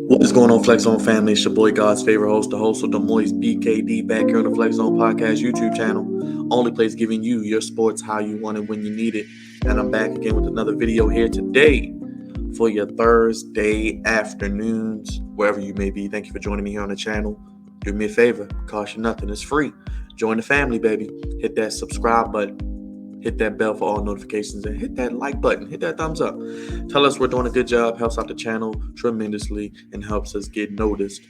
What is going on, Flex Zone family? It's your boy, God's favorite host, the host of the Moist BKD, back here on the Flex Zone Podcast YouTube channel. Only place giving you your sports how you want it when you need it. And I'm back again with another video here today for your Thursday afternoons, wherever you may be. Thank you for joining me here on the channel. Do me a favor, cost you nothing. It's free. Join the family, baby. Hit that subscribe button. Hit that bell for all notifications and hit that like button. Hit that thumbs up. Tell us we're doing a good job. Helps out the channel tremendously and helps us get noticed.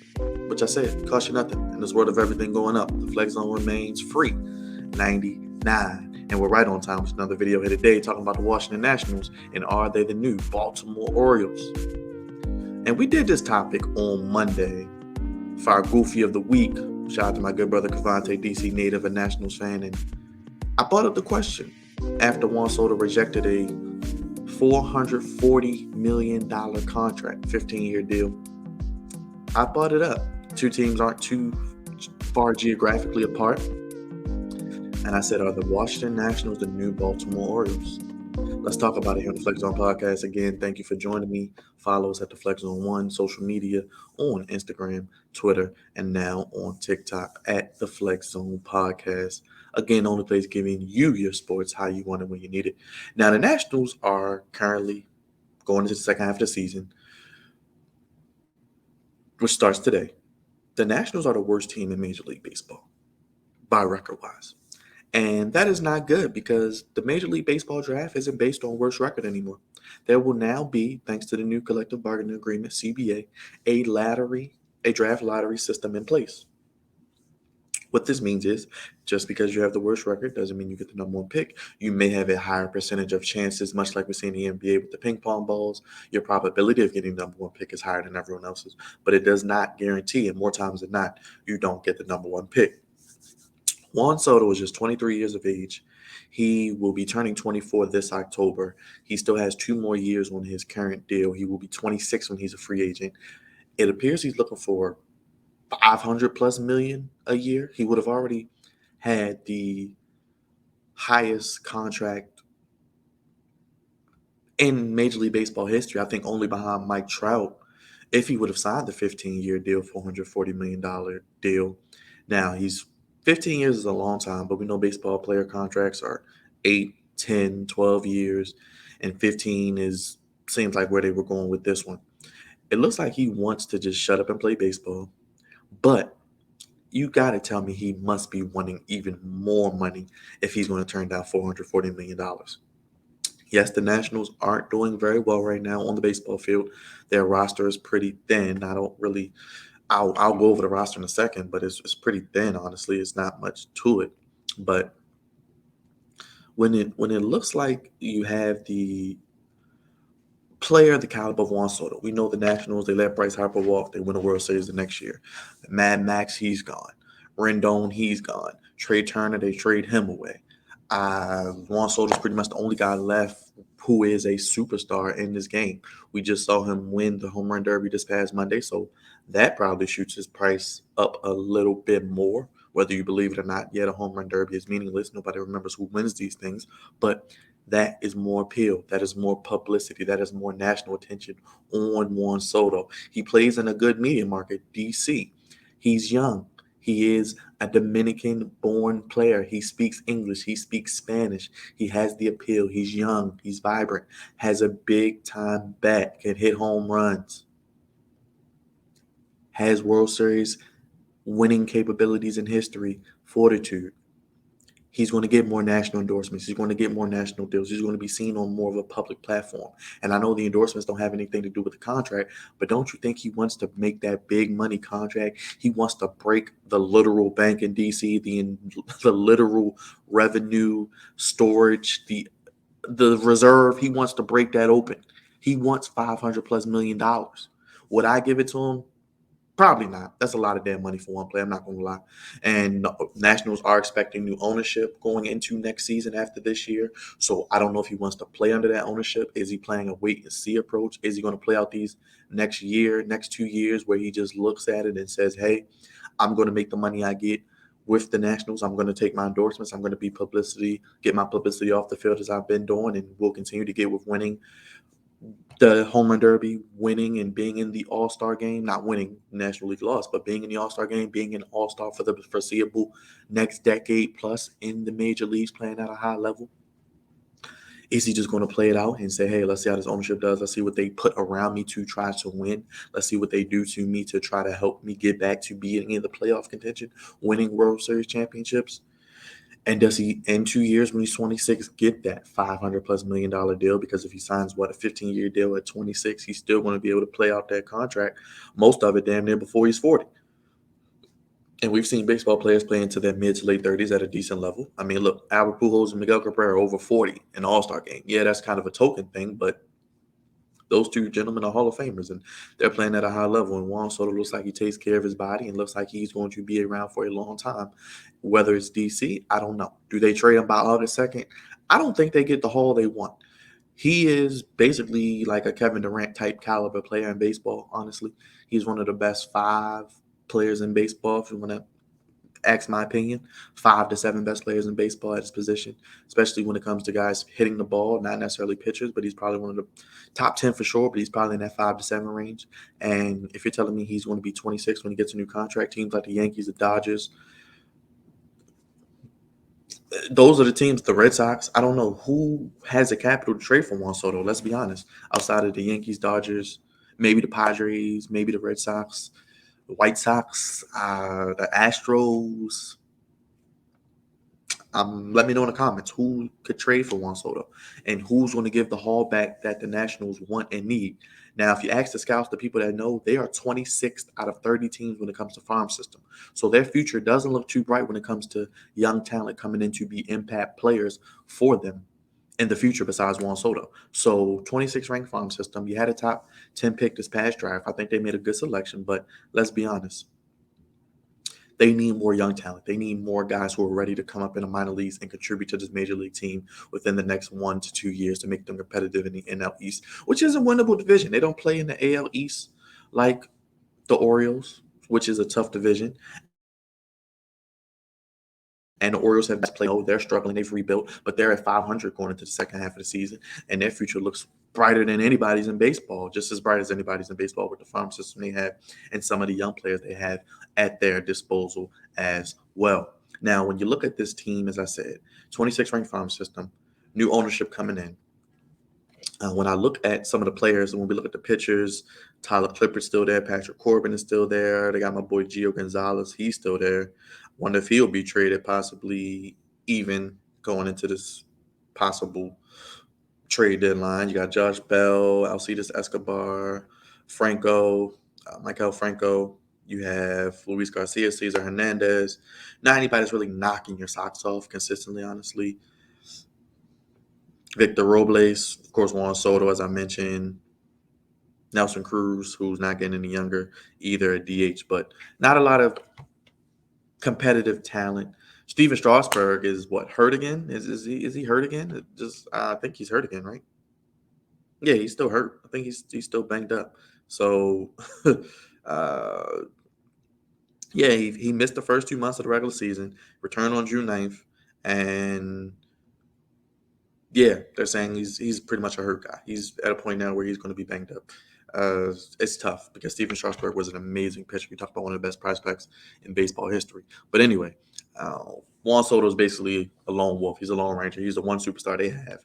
Which I said, cost you nothing. In this world of everything going up, the Flex Zone remains free. 99. And we're right on time with another video here today talking about the Washington Nationals and are they the new Baltimore Orioles? And we did this topic on Monday for our Goofy of the Week. Shout out to my good brother Cavante, DC native, a Nationals fan. And I brought up the question after Juan Soto rejected a $440 million contract, 15-year deal. I brought it up. Two teams aren't too far geographically apart. And I said, are the Washington Nationals the new Baltimore Orioles? Let's talk about it here on the Flex Zone Podcast. Again, thank you for joining me. Follow us at the Flex Zone 1, social media on Instagram, Twitter, and now on TikTok at the Flex Zone Podcast. Again, only place giving you your sports how you want it when you need it. Now, the Nationals are currently going into the second half of the season, which starts today. The Nationals are the worst team in Major League Baseball by record-wise. And that is not good because the Major League Baseball draft isn't based on worst record anymore. There will now be, thanks to the new collective bargaining agreement, CBA, a draft lottery system in place. What this means is just because you have the worst record doesn't mean you get the number one pick. You may have a higher percentage of chances, much like we see in the NBA with the ping pong balls. Your probability of getting the number one pick is higher than everyone else's, but it does not guarantee, and more times than not, you don't get the number one pick. Juan Soto is just 23 years of age. He will be turning 24 this October. He still has 2 more years on his current deal. He will be 26 when he's a free agent. It appears he's looking for 500 plus million a year. He would have already had the highest contract in Major League Baseball history, I think only behind Mike Trout, if he would have signed the 15-year deal, $440 million deal. Now, 15 years is a long time, but we know baseball player contracts are 8, 10, 12 years, and 15 seems like where they were going with this one. It looks like he wants to just shut up and play baseball, but you got to tell me he must be wanting even more money if he's going to turn down $440 million. Yes, the Nationals aren't doing very well right now on the baseball field. Their roster is pretty thin. I'll go over the roster in a second, but it's pretty thin, honestly. It's not much to it. But when it looks like you have the player of the caliber of Juan Soto, we know the Nationals, they let Bryce Harper walk. They win a World Series the next year. Mad Max, he's gone. Rendon, he's gone. Trey Turner, they trade him away. Juan Soto's pretty much the only guy left who is a superstar in this game. We just saw him win the home run derby this past Monday, so that probably shoots his price up a little bit more. Whether you believe it or not, yet a home run derby is meaningless. Nobody remembers who wins these things, but that is more appeal. That is more publicity. That is more national attention on Juan Soto. He plays in a good media market, DC. He's young. He is a Dominican-born player. He speaks English. He speaks Spanish. He has the appeal. He's young. He's vibrant. Has a big-time bat. Can hit home runs. Has World Series winning capabilities in history, fortitude. He's going to get more national endorsements. He's going to get more national deals. He's going to be seen on more of a public platform. And I know the endorsements don't have anything to do with the contract, but don't you think he wants to make that big money contract? He wants to break the literal bank in DC, the literal revenue storage, the reserve. He wants to break that open. He wants $500+ million. Would I give it to him? Probably not. That's a lot of damn money for one player. I'm not going to lie. And Nationals are expecting new ownership going into next season after this year. So I don't know if he wants to play under that ownership. Is he playing a wait and see approach? Is he going to play out these next 2 years where he just looks at it and says, hey, I'm going to make the money I get with the Nationals. I'm going to take my endorsements. I'm going to get my publicity off the field as I've been doing, and will continue to get with winning the home run derby, winning and being in the All-Star game, not winning National League loss, but being in the All-Star game, being an All-Star for the foreseeable next decade plus in the major leagues, playing at a high level? Is he just going to play it out and say, hey, let's see how this ownership does. Let's see what they put around me to try to win. Let's see what they do to me to try to help me get back to being in the playoff contention, winning World Series championships. And does he, in 2 years when he's 26, get that $500+ million deal? Because if he signs, what, a 15-year deal at 26, he's still going to be able to play out that contract, most of it damn near before he's 40. And we've seen baseball players play into their mid to late 30s at a decent level. I mean, look, Albert Pujols and Miguel Cabrera are over 40 in the All-Star game. Yeah, that's kind of a token thing, but those two gentlemen are Hall of Famers, and they're playing at a high level. And Juan Soto looks like he takes care of his body and looks like he's going to be around for a long time. Whether it's DC, I don't know. Do they trade him by August 2nd? I don't think they get the haul they want. He is basically like a Kevin Durant type caliber player in baseball, honestly. He's one of the best 5 players in baseball, if you want to ask my opinion. 5 to 7 best players in baseball at his position, especially when it comes to guys hitting the ball, not necessarily pitchers, but he's probably one of the top 10 for sure, but he's probably in that 5 to 7 range. And if you're telling me he's going to be 26 when he gets a new contract, teams like the Yankees, the Dodgers, those are the teams, the Red Sox. I don't know who has the capital to trade for Juan Soto, let's be honest, outside of the Yankees, Dodgers, maybe the Padres, maybe the Red Sox, the White Sox, the Astros. Let me know in the comments who could trade for Juan Soto and who's going to give the haul back that the Nationals want and need. Now, if you ask the scouts, the people that know, they are 26th out of 30 teams when it comes to farm system. So their future doesn't look too bright when it comes to young talent coming in to be impact players for them in the future besides Juan Soto. So 26 ranked farm system. You had a top 10 pick this past draft. I think they made a good selection, but let's be honest. They need more young talent. They need more guys who are ready to come up in the minor leagues and contribute to this major league team within the next 1 to 2 years to make them competitive in the NL East, which is a winnable division. They don't play in the AL East like the Orioles, which is a tough division. And the Orioles have played. Oh, they're struggling. They've rebuilt, but they're at 500 going into the second half of the season, and their future looks brighter than anybody's in baseball, just as bright as anybody's in baseball with the farm system they have and some of the young players they have at their disposal as well. Now, when you look at this team, as I said, 26 ranked farm system, new ownership coming in. When I look at some of the players, and when we look at the pitchers, Tyler Clippard's still there, Patrick Corbin is still there. They got my boy Gio Gonzalez, he's still there. Wonder if he'll be traded, possibly even going into this possible trade deadline. You got Josh Bell, Alcides Escobar, Franco, Michael Franco. You have Luis Garcia, Cesar Hernandez. Not anybody that's really knocking your socks off consistently, honestly. Victor Robles, of course, Juan Soto, as I mentioned. Nelson Cruz, who's not getting any younger, either at DH, but not a lot of competitive talent. Steven Strasburg is what, hurt again? Is he hurt again? Just I think he's hurt again, right? Yeah, he's still hurt. I think he's still banged up. So uh yeah, he missed the first 2 months of the regular season, returned on June 9th, and yeah, they're saying he's pretty much a hurt guy. He's at a point now where he's going to be banged up. It's tough because Steven Strasburg was an amazing pitcher. We talked about one of the best prospects in baseball history. But anyway, Juan Soto is basically a lone wolf. He's a lone ranger. He's the one superstar they have.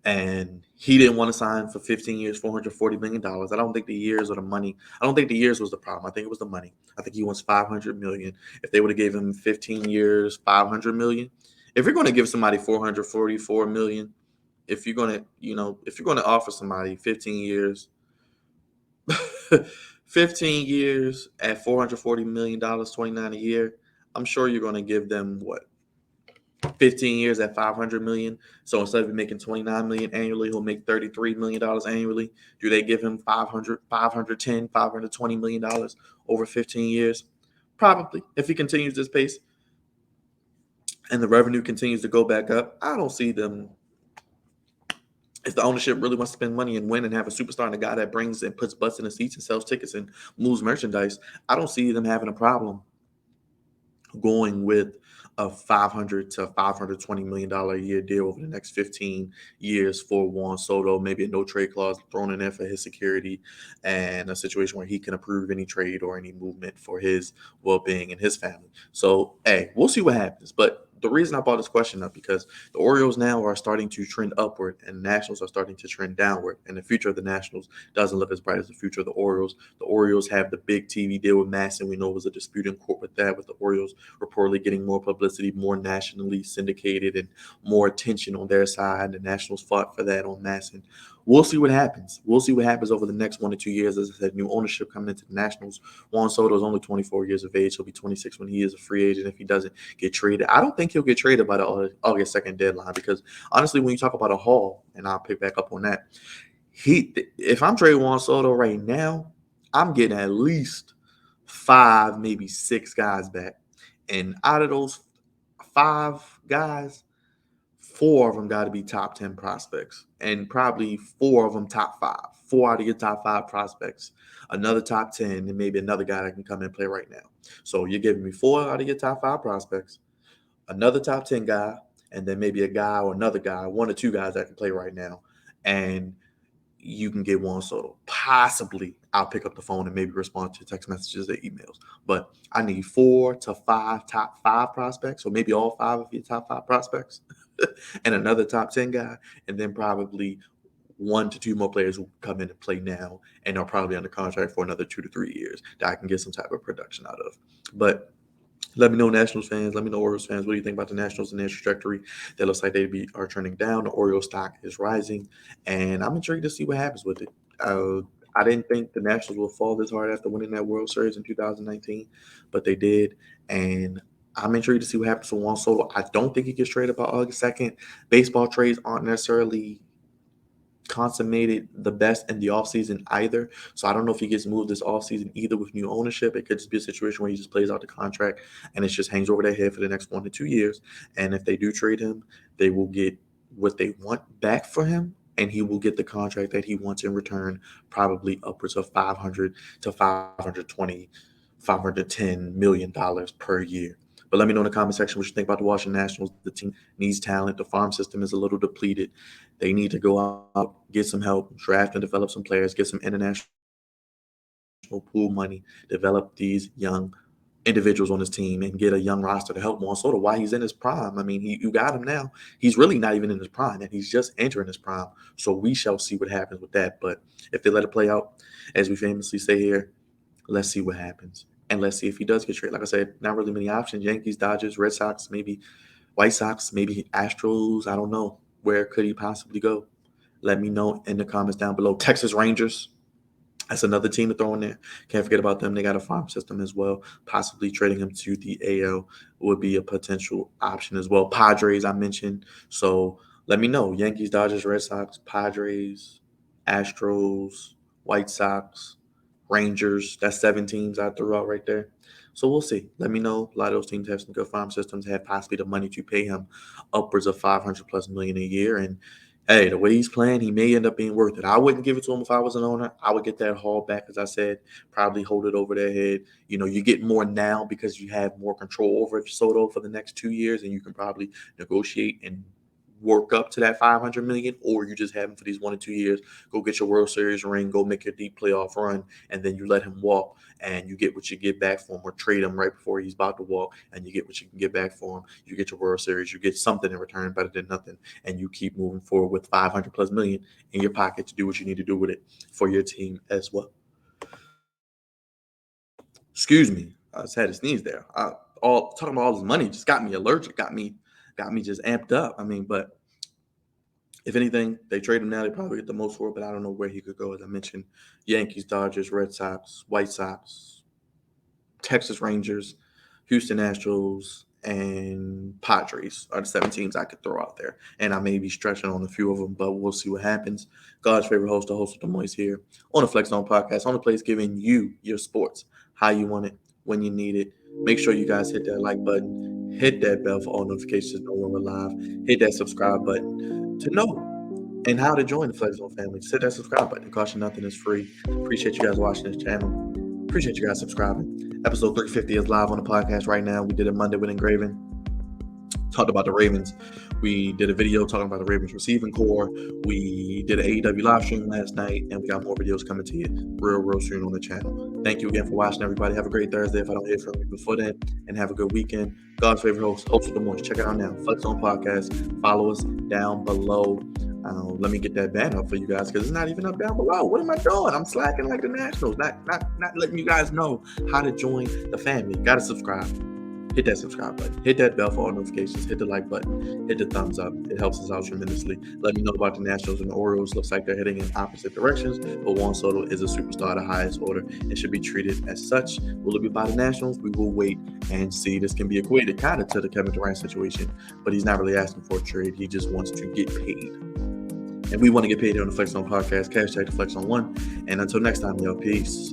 And he didn't want to sign for 15 years, $440 million. I don't think the years or the money. I don't think the years was the problem. I think it was the money. I think he wants $500 million. If they would have gave him 15 years, $500 million. If you're going to give somebody $444 million, if you're going to, if you're going to offer somebody 15 years, 15 years at $440 million, 29 a year, I'm sure you're going to give them what, 15 years at 500 million. So instead of making 29 million annually, he'll make 33 million dollars annually. Do they give him 520 million dollars over 15 years? Probably. If he continues this pace and the revenue continues to go back up, I don't see them. If the ownership really wants to spend money and win and have a superstar and a guy that brings and puts butts in the seats and sells tickets and moves merchandise, I don't see them having a problem going with a $500 to $520 million a year deal over the next 15 years for Juan Soto, maybe a no trade clause thrown in there for his security, and a situation where he can approve any trade or any movement for his well being and his family. So, hey, we'll see what happens. But the reason I brought this question up because the Orioles now are starting to trend upward and the Nationals are starting to trend downward. And the future of the Nationals doesn't look as bright as the future of the Orioles. The Orioles have the big TV deal with Masson. We know it was a dispute in court with that, with the Orioles reportedly getting more publicity, more nationally syndicated, and more attention on their side. The Nationals fought for that on Masson. We'll see what happens. We'll see what happens over the next 1 to 2 years. As I said, new ownership coming into the Nationals. Juan Soto is only 24 years of age. He'll be 26 when he is a free agent if he doesn't get traded. I don't think he'll get traded by the August 2nd deadline because honestly, when you talk about a haul, and I'll pick back up on that, if I'm trading Juan Soto right now, I'm getting at least 5, maybe 6 guys back. And out of those 5 guys, 4 of them got to be top 10 prospects, and probably 4 of them top 5. 4 out of your top 5 prospects, another top 10, and maybe another guy that can come and play right now. So you're giving me 4 out of your top 5 prospects, another top 10 guy, and then maybe a guy or another guy, 1 or 2 guys that can play right now. And you can get Juan Soto. Possibly, I'll pick up the phone and maybe respond to text messages or emails. But I need 4 to 5 top 5 prospects, or maybe all 5 of your top 5 prospects, and another top 10 guy, and then probably 1 to 2 more players who come in and play now and are probably under contract for another 2 to 3 years that I can get some type of production out of. But let me know, Nationals fans. Let me know, Orioles fans. What do you think about the Nationals and their trajectory? That looks like are trending down. The Orioles stock is rising, and I'm intrigued to see what happens with it. I didn't think the Nationals would fall this hard after winning that World Series in 2019, but they did, and I'm intrigued to see what happens to Juan Soto. I don't think he gets traded by August 2nd. Baseball trades aren't necessarily consummated the best in the offseason either. So I don't know if he gets moved this offseason either with new ownership. It could just be a situation where he just plays out the contract and it just hangs over their head for the next 1 to 2 years. And if they do trade him, they will get what they want back for him. And he will get the contract that he wants in return, probably upwards of 500 to 520, $510 million per year. But let me know in the comment section what you think about the Washington Nationals. The team needs talent. The farm system is a little depleted. They need to go out, get some help, draft and develop some players, get some international pool money, develop these young individuals on his team, and get a young roster to help Juan Soto while he's in his prime. I mean, you got him now. He's really not even in his prime, and he's just entering his prime. So we shall see what happens with that. But if they let it play out, as we famously say here, let's see what happens. And let's see if he does get traded. Like I said, not really many options. Yankees, Dodgers, Red Sox, maybe White Sox, maybe Astros. I don't know. Where could he possibly go? Let me know in the comments down below. Texas Rangers. That's another team to throw in there. Can't forget about them. They got a farm system as well. Possibly trading him to the AL would be a potential option as well. Padres, I mentioned. So let me know. Yankees, Dodgers, Red Sox, Padres, Astros, White Sox, Rangers. That's 7 teams I threw out right there. So we'll see. Let me know. A lot of those teams have some good farm systems, have possibly the money to pay him upwards of 500 plus million a year. And hey, the way he's playing, he may end up being worth it. I wouldn't give it to him if I was an owner. I would get that haul back, as I said, probably hold it over their head. You know, you get more now because you have more control over Soto for the next 2 years, and you can probably negotiate and work up to that 500 million, or you just have him for these 1 or 2 years. Go get your World Series ring, go make your deep playoff run, and then you let him walk, and you get what you get back for him, or trade him right before he's about to walk, and you get what you can get back for him. You get your World Series, you get something in return better than nothing, and you keep moving forward with 500 plus million in your pocket to do what you need to do with it for your team as well. Excuse me, I just had to sneeze there. All talking about all this money just got me allergic, got me just amped up. I mean, but if anything, they trade him now, they probably get the most for it, but I don't know where he could go. As I mentioned, Yankees, Dodgers, Red Sox, White Sox, Texas Rangers, Houston Astros, and Padres are the 7 teams I could throw out there. And I may be stretching on a few of them, but we'll see what happens. God's favorite host, the host of the Moist here on the Flex Zone Podcast, on the place giving you your sports how you want it, when you need it. Make sure you guys hit that like button, hit that bell for all notifications, know when we're live, hit that subscribe button to know and how to join the Flex Zone family. Just hit that subscribe button. It costs you nothing. It's free. Appreciate you guys watching this channel. Appreciate you guys subscribing. Episode 350 is live on the podcast right now. We did it Monday with Engraving. talked about the Ravens. We did a video talking about the Ravens receiving core. We did an AEW live stream last night, and we got more videos coming to you real soon on the channel. Thank you again for watching, everybody. Have a great Thursday if I don't hear from you before then, and have a good weekend. God's favorite host of the morning. Check it out now. Flex on Podcast. Follow us down below. Let me get that banner up for you guys because it's not even up down below. What am I doing? I'm slacking like the Nationals, not letting you guys know how to join the family. Got to subscribe. Hit that subscribe button. Hit that bell for all notifications. Hit the like button. Hit the thumbs up. It helps us out tremendously. Let me know about the Nationals and the Orioles. Looks like they're heading in opposite directions, but Juan Soto is a superstar of the highest order and should be treated as such. Will it be by the Nationals? We will wait and see. This can be equated kind of to the Kevin Durant situation, but he's not really asking for a trade. He just wants to get paid. And we want to get paid here on the Flex On Podcast. Hashtag the Flex On One. And until next time, y'all, peace.